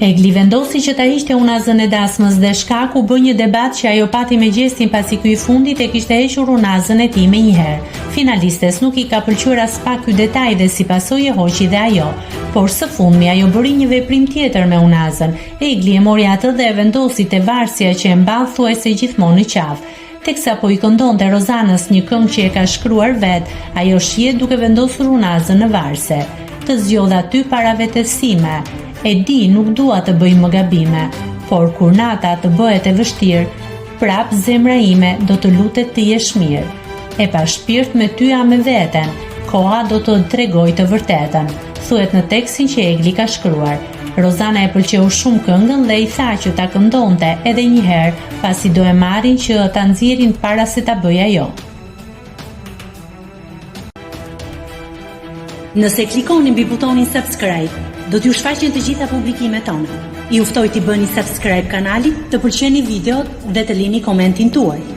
Egli vendosi që ta hiqte unazën e dasmës dhe shkaku bë një debat që ajo pati me gjestin pasi ky i fundit e kishte hequr unazën e tij menjëherë. Finalistes nuk i ka pëlqyer as pak ky detaj dhe si pasojë hoqi dhe ajo. Por së fundmi ajo bëri një veprim tjetër me unazën. Egli e mori atë dhe e vendosi te varsja që e mball thuajse gjithmonë në qafë. Teksa po i këndonte Rozanës një këngë që e ka shkruar vet, ajo shihet duke vendosur unazën në varse. Të zgjodha aty para vetes sime. E di, nuk dua të bëj më gabime, por kur nata të bëhet e vështirë, prap zemra ime do të lutet të jesh mirë. E pa shpirt me ty a me veten, koha do të tregoj të vërtetën, thuhet në tekstin që Egli ka shkruar. Rozana e pëlqeu shumë këngën dhe i tha që ta këndonte edhe një herë, pasi do e marrin që ta nxjerrin para se ta bëj ajo. Nëse klikoni mbi butonin subscribe, do t'ju shfaqen të gjitha publikimet tona. Ju ftoj t'i bëni subscribe kanalit, të pëlqeni videot dhe të lini komentin tuaj.